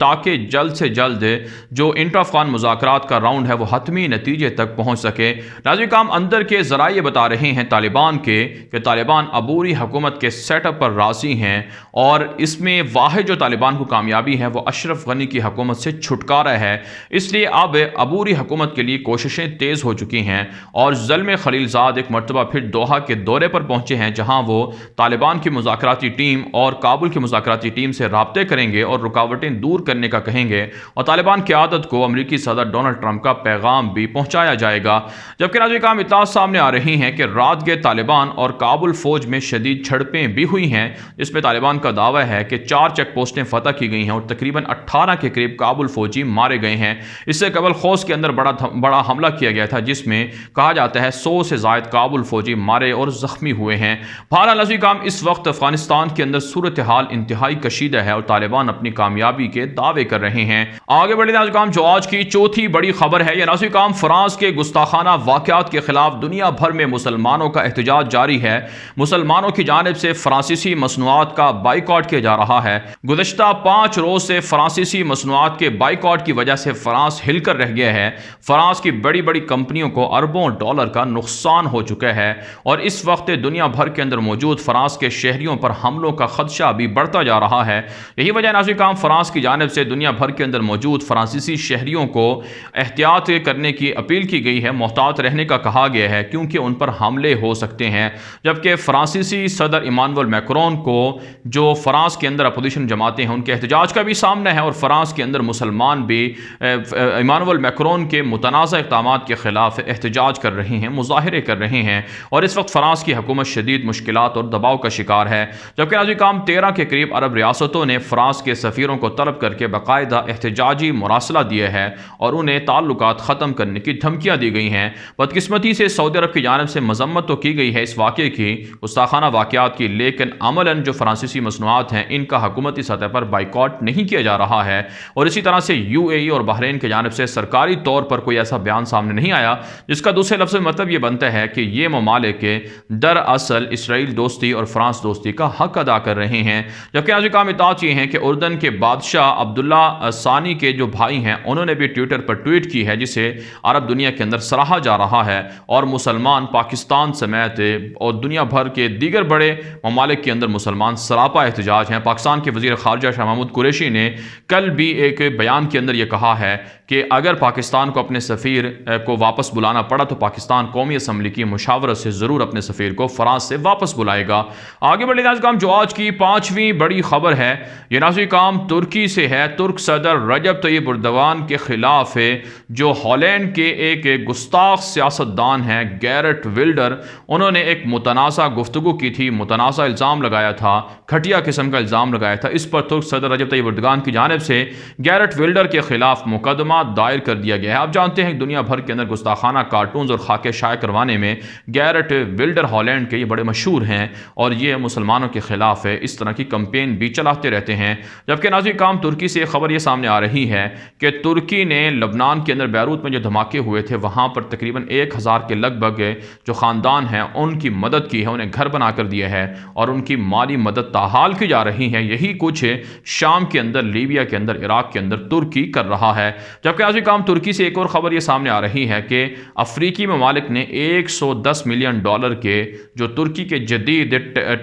تاکہ جلد سے جلد جو انٹر افغان مذاکرات کا راؤنڈ ہے وہ حتمی نتیجے تک پہنچ سکے۔ ناظرین کرام، اندر کے ذرائع بتا رہے ہیں طالبان کے کہ طالبان عبوری حکومت کے سیٹ اپ پر راضی ہیں، اور اس میں واحد جو طالبان کو کامیابی ہے وہ اشرف غنی کی حکومت سے چھٹکارا ہے۔ اس لیے اب عبوری حکومت کے لیے کوششیں تیز ہو چکی ہیں، اور زلمے خلیل زاد ایک مرتبہ پھر دوحہ کے دورے پر پہنچے ہیں، جہاں وہ طالبان کی مذاکراتی ٹیم اور کابل کی مذاکراتی ٹیم سے رابطے کریں گے اور رکاوٹیں دور کرنے کا کہیں گے، اور طالبان قیادت کو امریکی صدر ڈونلڈ ٹرمپ کا پیغام بھی پہنچایا جائے گا۔ جبکہ ناظرین کرام، اطلاعات سامنے آ رہی ہیں کہ رات گئے طالبان اور کابل فوج میں شدید جھڑپیں بھی ہوئی ہیں، جس میں طالبان کا دعویٰ ہے کہ 4 چیک پوسٹیں فتح کی گئی ہیں اور تقریباً 18 کے قریب کابل فوجی مارے گئے ہیں۔ اس سے قبل خوست کے اندر بڑا حملہ کیا گیا تھا، جس میں کہا جاتا ہے 100 سے زائد کابل فوجی مارے اور زخمی ہوئے ہیں۔ بہرحال ناظرین کرام، اس وقت افغانستان کے اندر صورتحال انتہائی کشیدہ ہے اور طالبان اپنی کامیابی کے دعوے کر رہے ہیں۔ آگے بڑھے ناظرین کرام، جو آج کی چوتھی بڑی خبر ہے، یہ ناظرین کرام فرانس کے گستاخانہ واقعات کے خلاف دنیا بھر میں مسلمانوں کا احتجاج جاری ہے۔ مسلمانوں کی جانب سے فرانسیسی مصنوعات کا بائیکاٹ کیا جا رہا ہے۔ گزشتہ 5 روز سے فرانسیسی مصنوعات کے بائیکاٹ کی وجہ سے فرانس ہل کر رہ گیا ہے۔ فرانس کی بڑی بڑی کمپنیوں کو اربوں ڈالر کا نقصان ہو چکا ہے، اور اس وقت دنیا بھر کے اندر موجود فرانس کے شہریوں پر حملوں کا خدشہ بھی بڑھتا جا رہا ہے۔ یہی وجہ ناظرین کرام، فرانس کی جانب سے دنیا بھر کے اندر موجود فرانسیسی شہریوں کو احتیاط کرنے کی اپیل کی گئی ہے، محتاط رہنے کا کہا گیا ہے، کیونکہ ان پر حملے ہو سکتے ہیں۔ جبکہ فرانسیسی صدر ایمانوئل میکرون کو جو فرانس کے اندر اپوزیشن جماعتیں ہیں ان کے احتجاج کا بھی سامنا ہے، اور فرانس کے اندر مسلمان بھی ایمانوئل میکرون کے متنازع اقدامات کے خلاف احتجاج کر رہے ہیں، مظاہرے کر رہے ہیں، اور اس وقت فرانس کی حکومت شدید مشکلات اور دباؤ کا شکار ہے۔ جبکہ ناظرین کرام، 13 کے قریب عرب ریاستوں نے فرانس کے سفیروں کو طلب کر کے باقاعدہ احتجاجی مراسلہ دیا ہے اور انہیں تعلقات ختم کرنے کی دھمکیاں دی گئی ہیں۔ بدقسمتی سے سعودی عرب کی جانب سے مذمت تو کی گئی ہے اس واقعے کی، گستاخانہ واقعات کی، لیکن عملاً جو فرانسیسی مصنوعات ہیں ان کا حکومتی سطح پر بائیکاٹ نہیں کیا جا رہا ہے، اور اسی طرح سے UAE اور بحرین کی جانب سے سرکاری طور پر کوئی ایسا بیان سامنے نہیں آیا، جس کا دوسرے لفظ میں مطلب یہ بنتا ہے کہ یہ ممالک دراصل اسرائیل دوستی اور فرانس دوستی کا حق ادا کر رہے ہیں۔ جبکہ ناظرین کرام، اطلاعات یہ ہیں کہ اردن کے بادشاہ عبداللہ ثانی کے جو بھائی ہیں انہوں نے بھی ٹویٹر پر ٹویٹ کی ہے، جسے عرب دنیا کے اندر سراہا جا رہا ہے، اور مسلمان پاکستان سمیت اور دنیا بھر کے دیگر بڑے ممالک کے اندر مسلمان سراپا احتجاج ہیں۔ پاکستان کے وزیر خارجہ شاہ محمود قریشی نے کل بھی ایک بیان کے اندر یہ کہا ہے کہ اگر پاکستان کو اپنے سفیر کو واپس بلانا پڑا تو پاکستان قومی اسمبلی کی مشاورت سے ضرور اپنے سفیر کو فرانس سے واپس بلائے گا۔ آگے بڑھے ناظرین کرام، جو آج کی 5ویں بڑی خبر ہے یہ ناظرین کرام ترکی سے ہے۔ ترک صدر رجب طیب اردوان کے خلاف جو ہالینڈ کے ایک گستاخ سیاستدان ہیں گیرٹ ولڈر، انہوں نے ایک متنازع گفتگو کی تھی، متنازع الزام لگایا تھا، گھٹیا قسم کا الزام لگایا تھا۔ اس پر ترک صدر رجب طیب اردوان کی جانب سے گیرٹ ولڈر کے خلاف مقدمہ دائر کر دیا گیا ہے۔ آپ جانتے ہیں دنیا بھر کے اندر گستاخانہ کارٹونز اور خاکے شائع کروانے میں گیرٹ ولڈر ہالینڈ کے یہ بڑے مشہور ہیں، اور یہ مسلمانوں کے خلاف اس طرح کی کمپین بھی چلاتے رہتے ہیں۔ جبکہ ناظرین کرام، ترکی سے خبر یہ سامنے آ رہی ہے کہ ترکی نے لبنان کے اندر بیروت میں جو دھماکے ہوئے تھے وہاں پر تقریباً 1000 کے لگ بھگ جو خاندان ہیں ان کی مدد کی ہے، انہیں گھر بنا کر دیا ہے، اور ان کی مالی مدد تاحال کی جا رہی ہے۔ یہی کچھ شام کے اندر، لیبیا کے اندر، عراق کے اندر ترکی کر رہا ہے۔ جبکہ ناظرین کرام، ترکی سے ایک اور خبر یہ سامنے آ رہی ہے کہ افریقی ممالک نے $110 ملین کے جو ترکی کے جدید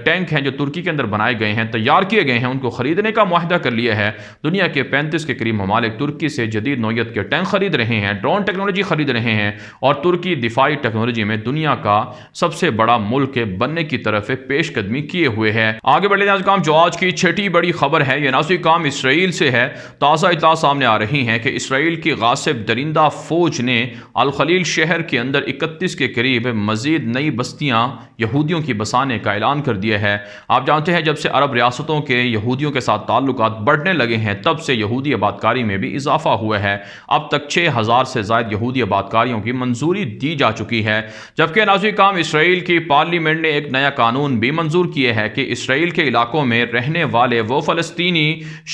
ٹینک ہیں جو ترکی کے اندر بنائے گئے ہیں، تیار کیے گئے ہیں، ان کو خریدنے کا معاہدہ کر لیا ہے۔ دنیا کے 35 کے قریب ممالک ترکی سے جدید نوعیت کے ٹینک خرید رہے ہیں، ڈرون ٹیکنالوجی خرید رہے ہیں، اور ترکی دفاعی ٹیکنالوجی میں دنیا کا سب سے بڑا ملک بننے کی طرف پیش قدمی کیے ہوئے ہے۔ آگے بڑھے ناظرین کرام، جو آج کی چھٹی بڑی خبر ہے یہ ناظرین کرام اسرائیل سے ہے۔ تازہ اطلاع سامنے آ رہی ہیں کہ اسرائیل کی غاصب درندہ فوج نے الخلیل شہر کے اندر 31 کے قریب مزید نئی بستیاں یہودیوں کی بسانے کا اعلان کر دیا ہے۔ آپ جانتے ہیں جب سے عرب ریاستوں کے یہودیوں کے ساتھ تعلقات بڑھنے لگے ہیں تب سے یہودی آبادکاری میں بھی اضافہ ہوا ہے۔ اب تک 6000 سے زائد یہودی آبادکاریوں کی منظوری دی جا چکی ہے۔ جبکہ ناظرین کرام، اسرائیل کی پارلیمنٹ نے ایک نیا قانون بھی منظور کیا ہے کہ اسرائیل کے علاقوں میں رہنے والے وہ فلسطینی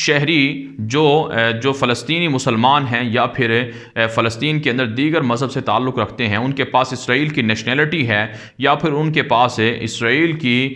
شہری جو فلسطینی مسلمان ہیں یا پھر فلسطین کے اندر دیگر مذہب سے تعلق رکھتے ہیں، ان کے پاس اسرائیل کی نیشنلٹی ہے یا پھر ان کے پاس اسرائیل کی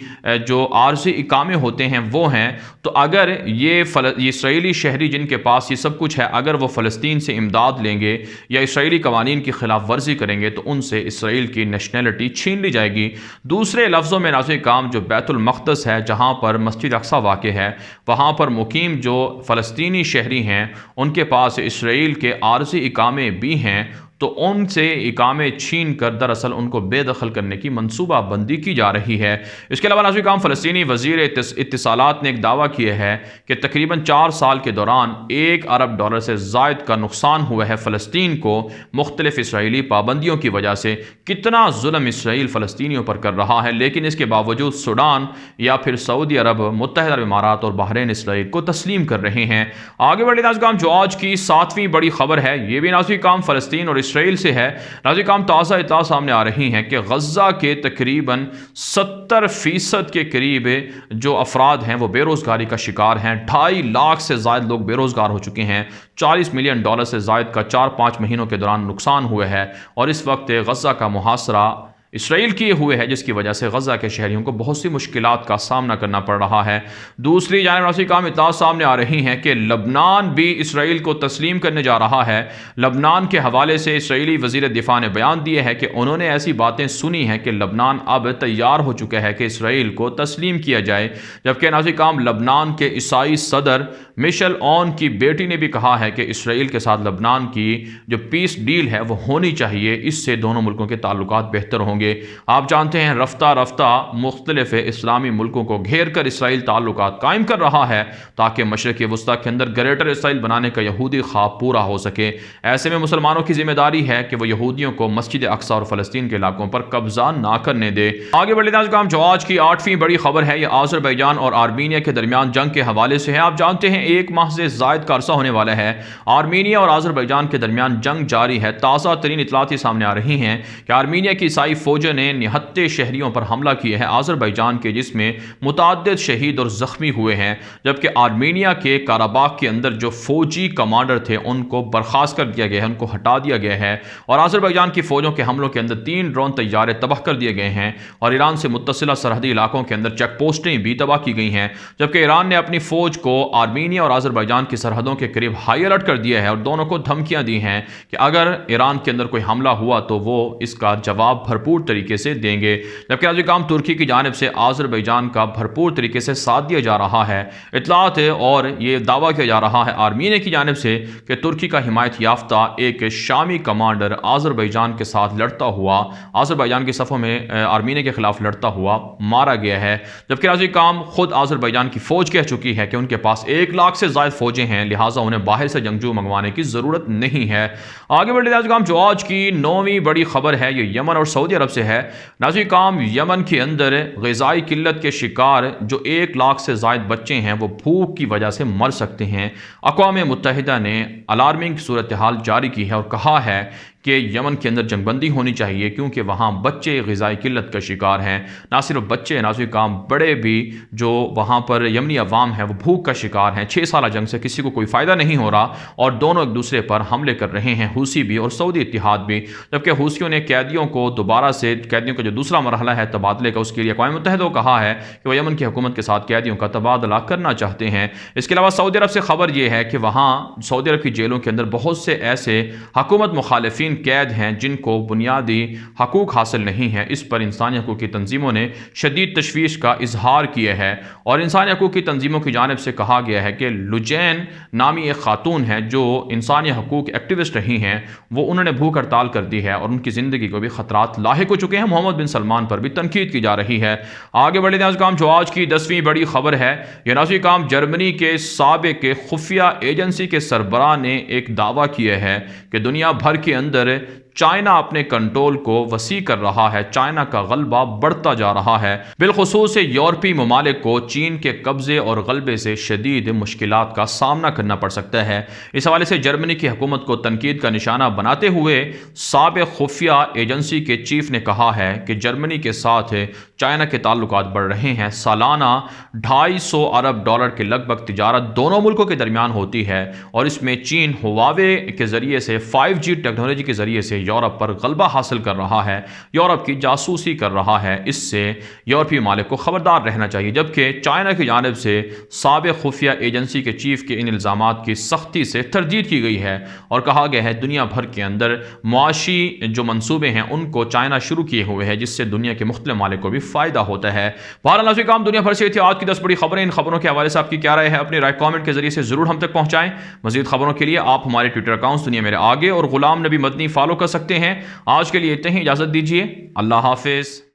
جو عارضی اقامے ہوتے ہیں وہ ہیں، ہیں تو اگر یہ اسرائیلی شہری جن کے پاس یہ سب کچھ ہے اگر وہ فلسطین سے امداد لیں گے یا اسرائیلی قوانین کی خلاف ورزی کریں گے تو ان سے اسرائیل کی نیشنلٹی چھین لی جائے گی۔ دوسرے لفظوں میں ناظرین کرام جو بیت المقدس ہے جہاں پر مسجد اقصی واقع ہے وہاں پر مقیم جو فلسطینی شہری ہیں ان کے پاس اسرائیل کے عارضی اقامے بھی ہیں تو ان سے اقامے چھین کر دراصل ان کو بے دخل کرنے کی منصوبہ بندی کی جا رہی ہے۔ اس کے علاوہ ناظرین کرام فلسطینی وزیر اتصالات نے ایک دعویٰ کیا ہے کہ تقریباً 4 سال کے دوران $1 ارب سے زائد کا نقصان ہوا ہے فلسطین کو مختلف اسرائیلی پابندیوں کی وجہ سے۔ کتنا ظلم اسرائیل فلسطینیوں پر کر رہا ہے، لیکن اس کے باوجود سوڈان یا پھر سعودی عرب، متحدہ عرب امارات اور بحرین اسرائیل کو تسلیم کر رہے ہیں۔ آگے بڑھے ناظرین کرام جو آج کی 7ویں بڑی خبر ہے یہ بھی ناظرین کرام فلسطین اور اسرائیل سے ہے۔ ناظرین کرام تازہ اطلاع سامنے آ رہی ہیں کہ غزہ کے تقریباً 70% کے قریب جو افراد ہیں وہ بے روزگاری کا شکار ہیں۔ 2.5 لاکھ سے زائد لوگ بے روزگار ہو چکے ہیں۔ $40 ملین سے زائد کا 4-5 مہینوں کے دوران نقصان ہوا ہے اور اس وقت غزہ کا محاصرہ اسرائیل کیے ہوئے ہے جس کی وجہ سے غزہ کے شہریوں کو بہت سی مشکلات کا سامنا کرنا پڑ رہا ہے۔ دوسری جانب ناظرین کرام اطلاعات سامنے آ رہی ہیں کہ لبنان بھی اسرائیل کو تسلیم کرنے جا رہا ہے۔ لبنان کے حوالے سے اسرائیلی وزیر دفاع نے بیان دیے ہے کہ انہوں نے ایسی باتیں سنی ہیں کہ لبنان اب تیار ہو چکا ہے کہ اسرائیل کو تسلیم کیا جائے، جبکہ ناظرین کرام لبنان کے عیسائی صدر مشل اون کی بیٹی نے بھی کہا ہے کہ اسرائیل کے ساتھ لبنان کی جو پیس ڈیل ہے وہ ہونی چاہیے، اس سے دونوں ملکوں کے تعلقات بہتر ہوں گے۔ آپ جانتے ہیں رفتہ رفتہ مختلف اسلامی ملکوں کو گھیر کر اسرائیل تعلقات قائم کر رہا ہے تاکہ مشرق وسطیٰ کے اندر گریٹر اسرائیل بنانے کا یہودی خواب پورا ہو سکے۔ ایسے میں مسلمانوں کی ذمہ داری ہے کہ وہ یہودیوں کو مسجد اقصی اور فلسطین کے علاقوں پر قبضہ نہ کرنے دے۔ آگے بڑھے ناظرین کرام جو آج کی 8ویں بڑی خبر ہے یہ آذربائیجان اور آرمینیا کے درمیان جنگ کے حوالے سے ہے۔ آپ جانتے ہیں 1 ماہ سے زائد کا عرصہ ہونے والا ہے آرمینیا اور آذربائیجان کے درمیان جنگ جاری ہے۔ تازہ ترین اطلاعات سامنے آ رہی ہیں کہ آرمینیا کی عیسائی فوجوں نے نہتے شہریوں پر حملہ کیا ہے آذربائیجان کے، جس میں متعدد شہید اور زخمی ہوئے ہیں، جبکہ آرمینیا کے کاراباخ کے اندر جو فوجی کمانڈر تھے ان کو برخاست کر دیا گیا ہے، ان کو ہٹا دیا گیا ہے اور آذربائیجان کی فوجوں کے حملوں کے اندر 3 ڈرون طیارے تباہ کر دیے گئے ہیں اور ایران سے متصلہ سرحدی علاقوں کے اندر چیک پوسٹیں بھی تباہ کی گئی ہیں، جبکہ ایران نے اپنی فوج کو آرمینیا اور آذربائیجان کی سرحدوں کے قریب ہائی الرٹ کر دیا ہے اور دونوں کو دھمکیاں دی ہیں کہ اگر ایران کے اندر کوئی حملہ ہوا تو وہ اس کا جواب بھرپور طریقے سے دیں گے، جبکہ ناظرین کرام ترکی کی جانب سے آذربائیجان کا بھرپور طریقے سے ساتھ دیا جا رہا ہے۔ اطلاعات اور یہ دعویٰ کیا جا رہا ہے آرمینیا کی جانب سے کہ ترکی کا حمایت یافتہ ایک شامی کمانڈر آذربائیجان کے ساتھ لڑتا ہوا آذربائیجان کے صفوں میں آرمینیا کے خلاف لڑتا ہوا مارا گیا ہے، جبکہ ناظرین کرام خود آذربائیجان کی فوج کہہ چکی ہے کہ ان کے پاس 1 لاکھ سے زائد فوجیں ہیں، لہٰذا انہیں باہر سے جنگجو منگوانے کی ضرورت نہیں ہے۔ آگے بڑھتے ناظرین کرام جو آج کی 9ویں بڑی خبر ہے یہ یمن اور سعودی عرب سے ہے۔ ناظرین کرام یمن کے اندر غذائی قلت کے شکار جو 1 لاکھ سے زائد بچے ہیں وہ بھوک کی وجہ سے مر سکتے ہیں۔ اقوام متحدہ نے الارمنگ صورتحال جاری کی ہے اور کہا ہے کہ یمن کے اندر جنگ بندی ہونی چاہیے کیونکہ وہاں بچے غذائی قلت کا شکار ہیں۔ نہ صرف بچے، ناظرین کرام بڑے بھی جو وہاں پر یمنی عوام ہیں وہ بھوک کا شکار ہیں۔ 6 سالہ جنگ سے کسی کو کوئی فائدہ نہیں ہو رہا اور دونوں ایک دوسرے پر حملے کر رہے ہیں، حوثی بھی اور سعودی اتحاد بھی، جبکہ حوثیوں نے قیدیوں کو دوبارہ سے قیدیوں کا جو دوسرا مرحلہ ہے تبادلے کا اس کے لیے اقوام متحدہ کو کہا ہے کہ وہ یمن کی حکومت کے ساتھ قیدیوں کا تبادلہ کرنا چاہتے ہیں۔ اس کے علاوہ سعودی عرب سے خبر یہ ہے کہ وہاں سعودی عرب کی جیلوں کے اندر بہت سے ایسے حکومت مخالفین قید ہیں جن کو بنیادی حقوق حاصل نہیں ہیں۔ اس پر انسانی حقوق کی تنظیموں نے شدید تشویش کا اظہار کیا ہے اور انسانی حقوق کی تنظیموں کی جانب سے کہا گیا ہے کہ لجین نامی ایک خاتون ہے جو انسانی حقوق ایکٹیوسٹ رہی ہیں، وہ انہوں نے بھوک ہڑتال کر دی ہے اور ان کی زندگی کو بھی خطرات لاحق ہو چکے ہیں۔ محمد بن سلمان پر بھی تنقید کی جا رہی ہے۔ آگے بڑھے ناظرین کرام جو آج کی 10ویں بڑی خبر ہے یہ ناظرین کرام جرمنی کے سابق خفیہ ایجنسی کے سربراہ نے ایک دعویٰ کیا ہے کہ دنیا بھر کے اندر چائنا اپنے کنٹرول کو وسیع کر رہا ہے، چائنا کا غلبہ بڑھتا جا رہا ہے، بالخصوص یورپی ممالک کو چین کے قبضے اور غلبے سے شدید مشکلات کا سامنا کرنا پڑ سکتا ہے۔ اس حوالے سے جرمنی کی حکومت کو تنقید کا نشانہ بناتے ہوئے سابق خفیہ ایجنسی کے چیف نے کہا ہے کہ جرمنی کے ساتھ چائنا کے تعلقات بڑھ رہے ہیں۔ سالانہ $250 ارب کے لگ بھگ تجارت دونوں ملکوں کے درمیان ہوتی ہے اور اس میں چین ہواوے کے ذریعے سے 5G ٹیکنالوجی کے ذریعے سے یورپ پر غلبہ حاصل کر رہا ہے، یورپ کی جاسوسی کر رہا ہے، اس سے یورپی ممالک کو خبردار رہنا چاہیے، جبکہ چائنا کی جانب سے سابق خفیہ ایجنسی کے چیف کے ان الزامات کی سختی سے تردید کی گئی ہے اور کہا گیا ہے دنیا بھر کے اندر معاشی جو منصوبے ہیں ان کو چائنا شروع کیے ہوئے ہیں، جس سے دنیا کے مختلف ممالک کو بھی فائدہ ہوتا ہے۔ بہرحال ناظرین کرام، دنیا بھر سے تھی آج کی 10 بڑی خبریں۔ ان خبروں کے حوالے سے آپ کی کیا رائے ہے؟ اپنی رائے کامنٹ کے ذریعے سے ضرور ہم تک پہنچائیں۔ مزید خبروں کے لیے آپ ہمارے ٹویٹر اکاؤنٹس دنیا میرے آگے اور غلام نبی مدنی فالو کر سکتے ہیں۔ آج کے لیے اتنا ہی، اجازت دیجیے، اللہ حافظ۔